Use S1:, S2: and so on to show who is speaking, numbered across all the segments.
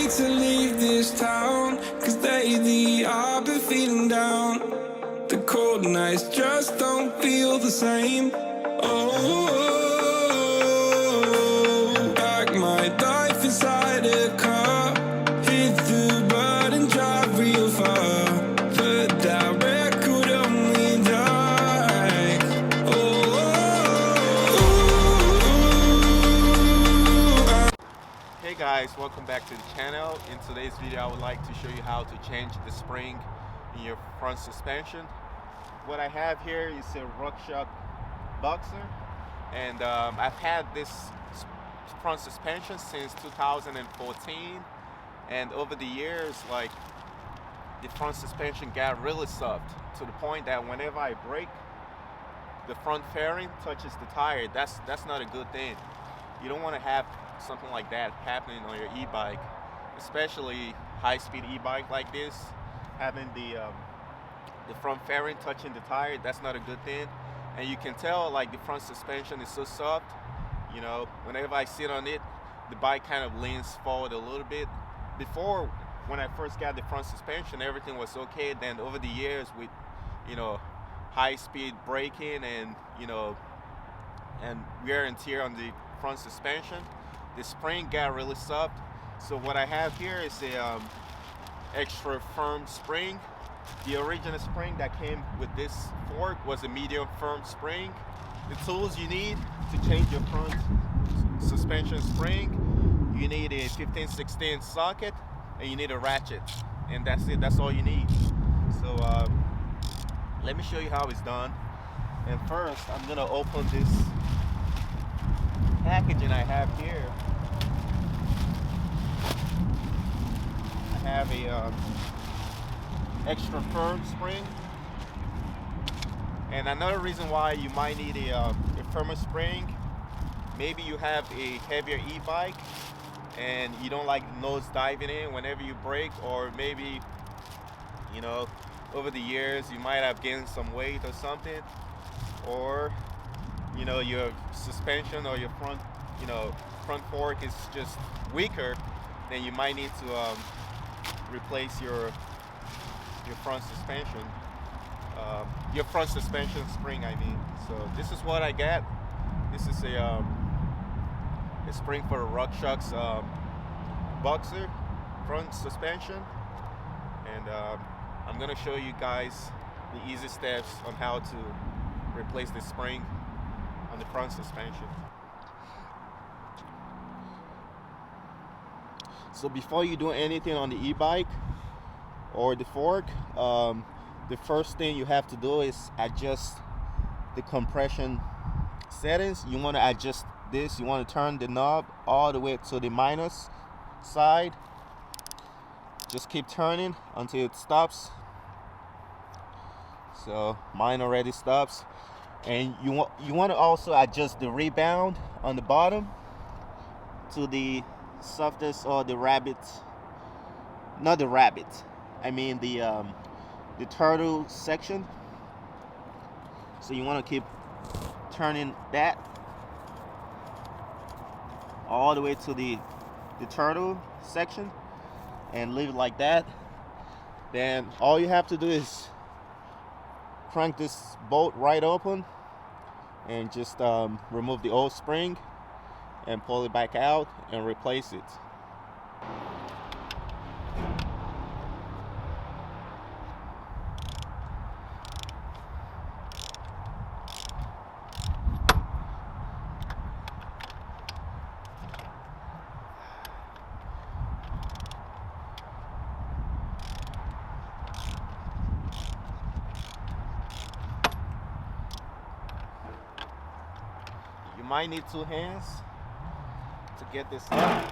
S1: wait to leave this town, 'cause lately I've been feeling down. The cold nights just don't feel the same. Oh, pack my life inside a car, hit the button, drive real far. Put that record on me like, oh.
S2: Hey guys, welcome back to the channel. In today's video I would like to show you how to change the spring in your front suspension. What I have here is a shox boxer, and I've had this front suspension since 2014, and over the years, like, the front suspension got really soft to the point that whenever I brake, the front fairing touches the tire. That's not a good thing. You don't want to have something like that happening on your e-bike, especially high-speed e-bike like this. Having the front fairing touching the tire, that's not a good thing. And you can tell, like, the front suspension is so soft, you know, whenever I sit on it, the bike kind of leans forward a little bit. Before, when I first got the front suspension, everything was okay. Then over the years, with, you know, high-speed braking and, you know, and wear and tear on the front suspension, the spring got really soft. So what I have here is a extra firm spring. The original spring that came with this fork was a medium firm spring. The tools you need to change your front suspension spring: you need a 15/16 socket and you need a ratchet, and that's it. That's all you need. So let me show you how it's done. And first, I'm gonna open this packaging I have here. I have a extra firm spring, and another reason why you might need a firmer spring, maybe you have a heavier e-bike and you don't like nose diving in whenever you brake, or maybe, you know, over the years you might have gained some weight or something, or, you know, your suspension or your front, you know, front fork is just weaker. Then you might need to replace your front suspension, your front suspension spring, I mean. So this is what I got. This is a spring for a shox boxer front suspension, and I'm gonna show you guys the easy steps on how to replace the spring on the front suspension. So before you do anything on the e-bike or the fork, the first thing you have to do is adjust the compression settings. You want to adjust this. You want to turn the knob all the way to the minus side. Just keep turning until it stops. So mine already stops. And you want to also adjust the rebound on the bottom to the softest, or the rabbit, not the rabbit, I mean the turtle section. So you want to keep turning that all the way to the turtle section and leave it like that. Then all you have to do is crank this bolt right open and just remove the old spring and pull it back out and replace it. You might need two hands to get this up.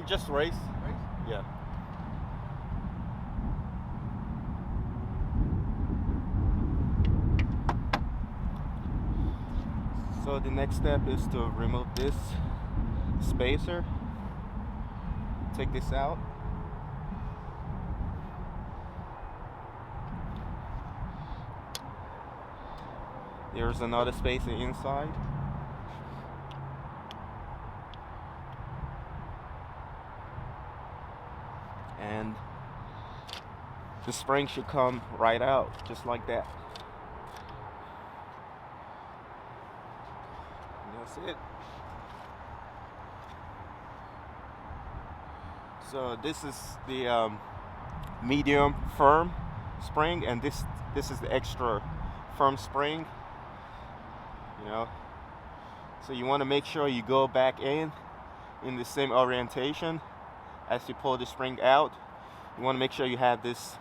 S2: Just race. Yeah. So the next step is to remove this spacer. Take this out. There's another spacer inside. And the spring should come right out, just like that. And that's it. So this is the medium firm spring, and this is the extra firm spring. You know, so you want to make sure you go back in the same orientation as you pull the spring out. You want to make sure you have this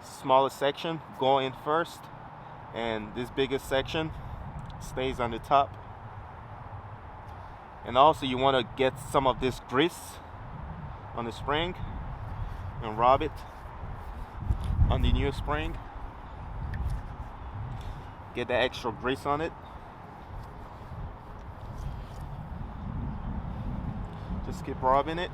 S2: smaller section go in first, and this biggest section stays on the top. And also you want to get some of this grease on the spring and rub it on the new spring. Get the extra grease on it. Just keep rubbing it.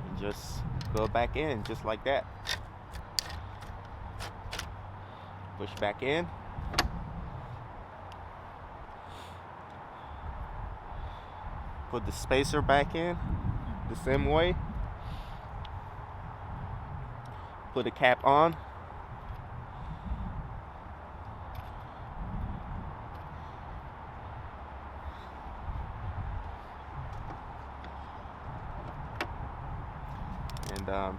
S2: And just go back in, just like that. Push back in. Put the spacer back in the same way. Put the cap on. And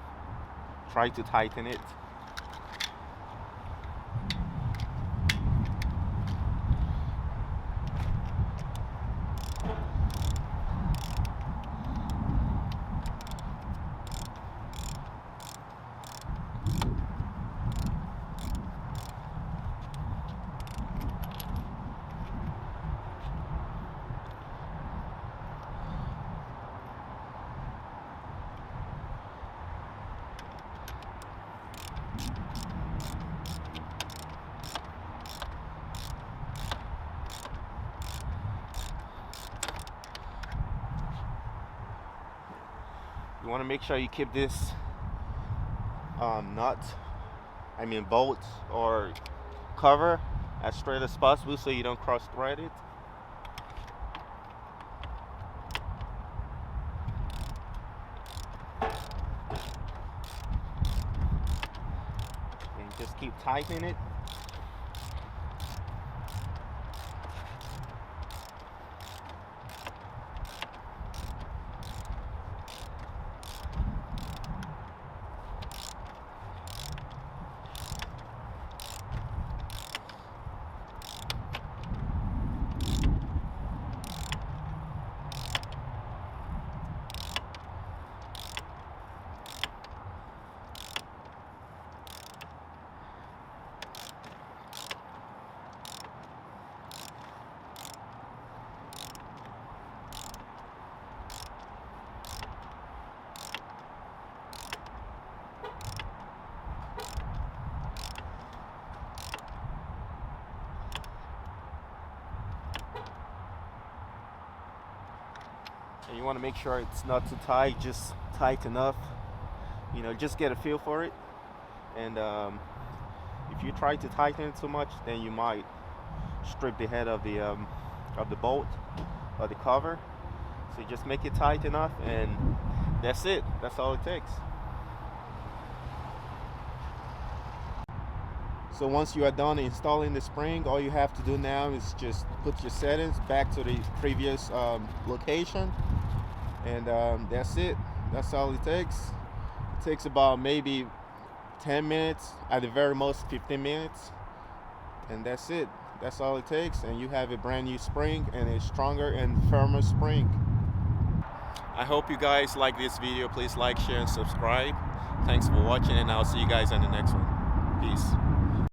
S2: try to tighten it. You want to make sure you keep this bolt or cover as straight as possible so you don't cross thread it. And just keep tightening it. And you want to make sure it's not too tight, just tight enough. You know, just get a feel for it. And if you try to tighten it too much, then you might strip the head of the bolt or the cover. So you just make it tight enough, and that's it. That's all it takes. So once you are done installing the spring, all you have to do now is just put your settings back to the previous location, and that's it. That's all it takes. It takes about maybe 10 minutes, at the very most 15 minutes, and that's it. That's all it takes, and you have a brand new spring and a stronger and firmer spring. I hope you guys like this video. Please like, share, and subscribe. Thanks for watching, and I'll see you guys in the next one. Peace.